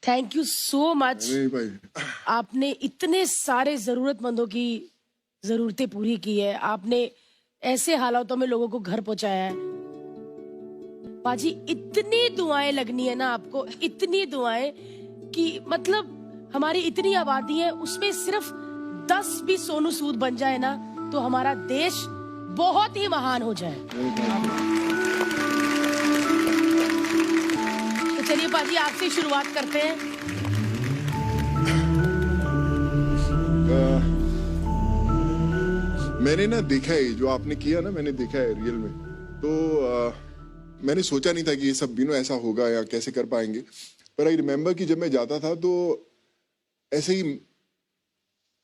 Thank you so much. आपने इतने सारे जरूरतमंदों की जरूरतें पूरी की है, आपने ऐसे हालातों में लोगों को घर पहुंचाया है। पाजी इतनी दुआएं लगनी है ना आपको, इतनी दुआएं कि मतलब हमारी इतनी आबादी है, उसमें सिर्फ 10 भी सोनू सूद बन जाए ना तो हमारा देश बहुत ही महान हो जाए। तो चलिए पाजी आपसे शुरुआत करते हैं। मैंने ना देखा है जो आपने किया ना, मैंने देखा है रियल में। तो मैंने सोचा नहीं था कि ये सब ऐसा होगा या कैसे कर पाएंगे। पर आई रिमेम्बर कि जब मैं जाता था तो ऐसे ही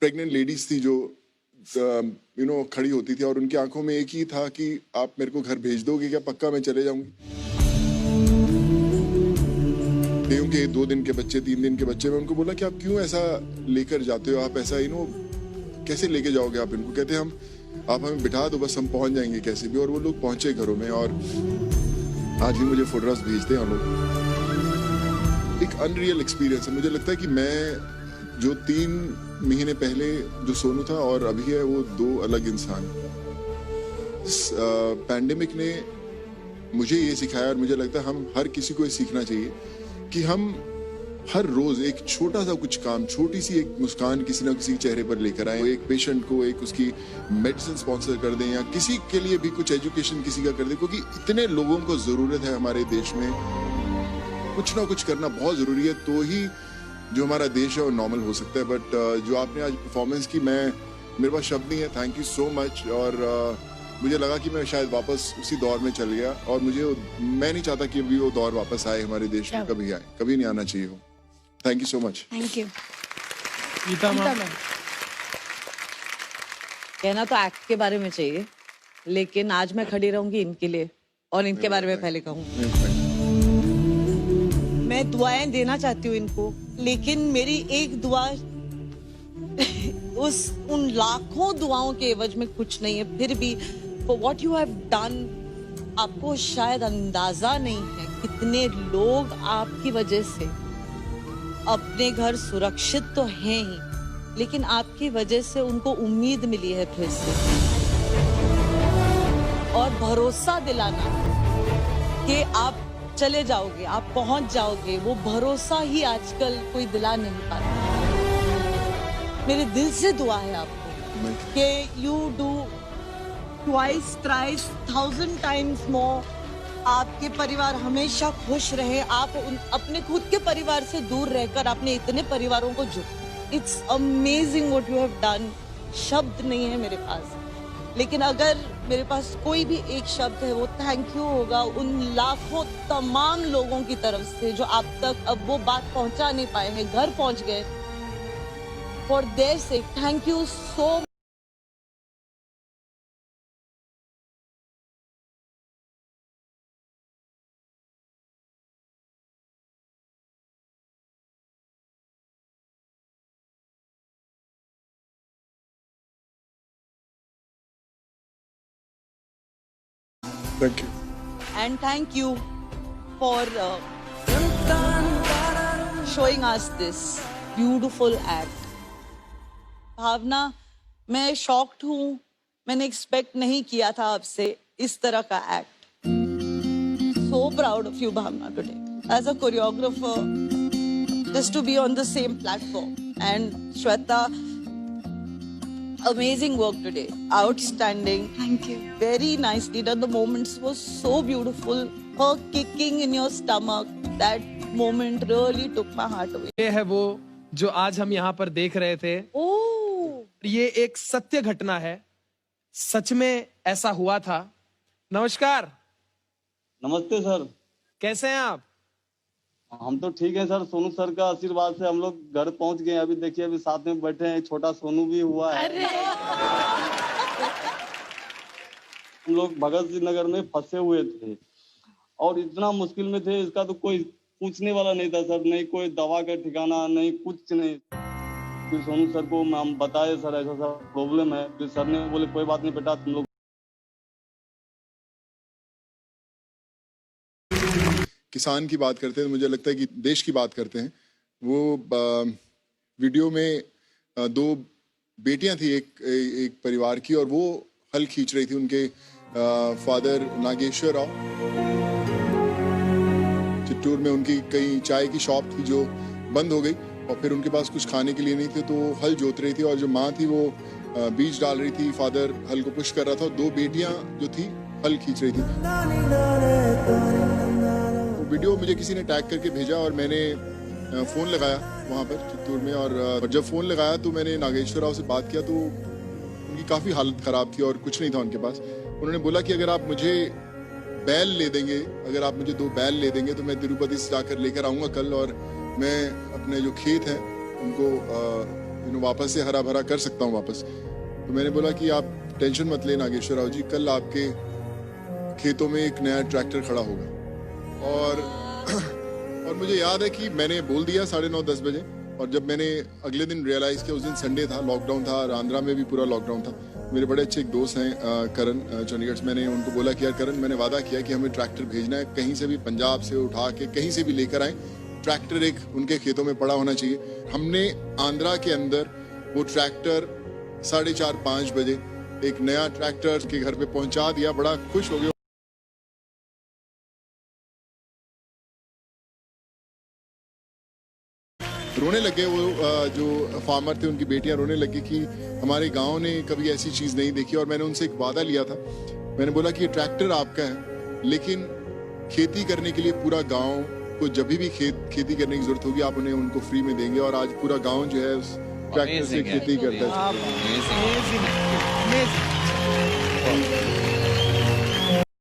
प्रेग्नेंट लेडीज थी जो खड़ी होती थी और उनकी आंखों में एक ही था कि आप मेरे को घर भेज दोगे क्या, पक्का मैं चले जाऊंगी। क्योंकि 2 दिन के बच्चे, 3 दिन के बच्चे, मैं उनको बोला कि आप क्यों ऐसा लेकर जाते हो, आप ऐसा कैसे लेके जाओगे आप इनको। कहते हम आप हमें बिठा दो, बस हम पहुंच जाएंगे कैसे भी। और वो लोग पहुंचे घरों में और आज भी मुझे फोटोग्राफ्स भेजते हैं हम लोग। एक अनरियल एक्सपीरियंस है। मुझे लगता है कि मैं जो 3 महीने पहले जो सोनू था और अभी है वो 2 अलग इंसान। पैंडेमिक ने मुझे ये सिखाया और मुझे लगता है हम हर किसी को ये सीखना चाहिए कि हम हर रोज एक छोटा सा कुछ काम, छोटी सी एक मुस्कान किसी ना किसी चेहरे पर लेकर आए। एक पेशेंट को एक उसकी मेडिसिन स्पॉन्सर कर दें या किसी के लिए भी कुछ एजुकेशन किसी का कर दें, क्योंकि इतने लोगों को जरूरत है हमारे देश में। कुछ ना कुछ करना बहुत जरूरी है, तो ही जो हमारा देश है वो नॉर्मल हो सकता है। बट जो आपने आज परफॉर्मेंस की, मेरे पास शब्द नहीं है। Thank you so much. और मुझे लगा कि मैं शायद वापस उसी दौर में चल गया और मैं नहीं चाहता कि अभी वो दौर वापस आए हमारे देश में, कभी आए, कभी नहीं आना चाहिए हो। Thank you so much. Thank you. कहना तो एक्ट के बारे में चाहिए, लेकिन आज मैं खड़ी रहूंगी इनके लिए और इनके बारे में पहले कहूँ। मैं दुआएं देना चाहती हूँ इनको, लेकिन मेरी एक दुआ उन लाखों दुआओं के एवज में कुछ नहीं है। फिर भी for what you have done, आपको शायद अंदाजा नहीं है कितने लोग आपकी वजह से अपने घर सुरक्षित तो हैं ही, लेकिन आपकी वजह से उनको उम्मीद मिली है फिर से। और भरोसा दिलाना कि आप चले जाओगे, आप पहुंच जाओगे, वो भरोसा ही आजकल कोई दिला नहीं पाता। मेरे दिल से दुआ है आपको कि you do twice, thrice, 1000 times more. आपके परिवार हमेशा खुश रहे। आप अपने खुद के परिवार से दूर रहकर आपने इतने परिवारों को it's amazing what you have done. शब्द नहीं है मेरे पास, लेकिन अगर मेरे पास कोई भी एक शब्द है वो थैंक यू होगा उन लाखों तमाम लोगों की तरफ से जो आप तक अब वो बात पहुंचा नहीं पाए हैं, घर पहुंच गए। For their sake thank you so much. Thank you. And thank you for showing us this beautiful act. भावना, मैं शॉक्ड हूँ। मैंने एक्सपेक्ट नहीं किया था आपसे इस तरह का act. So proud of you, Bhavna, today. As a choreographer, just to be on the same platform. And Shweta, amazing work today. Outstanding. Thank you. Very nicely done. The moments were so beautiful. Her kicking in your stomach, that moment really took my heart away. ये है वो जो आज हम यहाँ पर देख रहे थे। ये एक सत्य घटना है, सच में ऐसा हुआ था। नमस्कार। नमस्ते सर। कैसे हैं आप? हम तो ठीक हैं सर। सोनू सर का आशीर्वाद से हम लोग घर पहुंच गए। अभी देखिए, अभी साथ में बैठे हैं, छोटा सोनू भी हुआ है। हम लोग भगत सिंह नगर में फंसे हुए थे और इतना मुश्किल में थे, इसका तो कोई पूछने वाला नहीं था सर। नहीं कोई दवा का ठिकाना, नहीं कुछ नहीं। फिर सोनू सर को हम बताए सर ऐसा सा प्रॉब्लम है। फिर सर ने बोले कोई बात नहीं बेटा, तुम लोग। किसान की बात करते हैं तो मुझे लगता है कि देश की बात करते हैं। वो वीडियो में दो बेटियां थी एक परिवार की, और वो हल खींच रही थी। उनके फादर नागेश्वर राव, चित्तूर में उनकी कई चाय की शॉप थी जो बंद हो गई, और फिर उनके पास कुछ खाने के लिए नहीं थे, तो वो हल जोत रही थी, और जो माँ थी वो बीज डाल रही थी, फादर हल को पुश कर रहा था, और दो बेटियां जो थी हल खींच रही थी। वो वीडियो मुझे किसी ने टैग करके भेजा, और मैंने फोन लगाया वहाँ पर चित्तूर में, और जब फोन लगाया तो मैंने नागेश्वर राव से बात किया, तो उनकी काफ़ी हालत ख़राब थी और कुछ नहीं था उनके पास। उन्होंने बोला कि अगर आप मुझे बैल ले देंगे, अगर आप मुझे 2 बैल ले देंगे तो मैं तिरुपति से जाकर लेकर आऊँगा कल, और मैं अपने जो खेत हैं उनको वापस से हरा भरा कर सकता हूँ वापस। तो मैंने बोला कि आप टेंशन मत लें नागेश्वर राव जी, कल आपके खेतों में एक नया ट्रैक्टर खड़ा होगा। और मुझे याद है कि मैंने बोल दिया 9:30-10 बजे, और जब मैंने अगले दिन रियलाइज किया, उस दिन संडे था, लॉकडाउन था, और आंध्रा में भी पूरा लॉकडाउन था। मेरे बड़े अच्छे एक दोस्त हैं करण चंडीगढ़ से, मैंने उनको बोला कि यार करण, मैंने वादा किया कि हमें ट्रैक्टर भेजना है, कहीं से भी पंजाब से उठा के कहीं से भी लेकर आए, ट्रैक्टर एक उनके खेतों में पड़ा होना चाहिए। हमने आंध्रा के अंदर वो ट्रैक्टर 4:30-5 बजे एक नया ट्रैक्टर के घर पे पहुंचा दिया। बड़ा खुश हो गया। रोने लगे वो जो फार्मर थे, उनकी बेटियां रोने लगी कि हमारे गांव ने कभी ऐसी चीज नहीं देखी। और मैंने उनसे एक वादा लिया था, मैंने बोला कि ये ट्रैक्टर आपका है, लेकिन खेती करने के लिए पूरा गांव को जब भी खेती करने की जरूरत होगी आप उन्हें उनको फ्री में देंगे। और आज पूरा गांव जो है उस ट्रैक्टर से खेती करता है।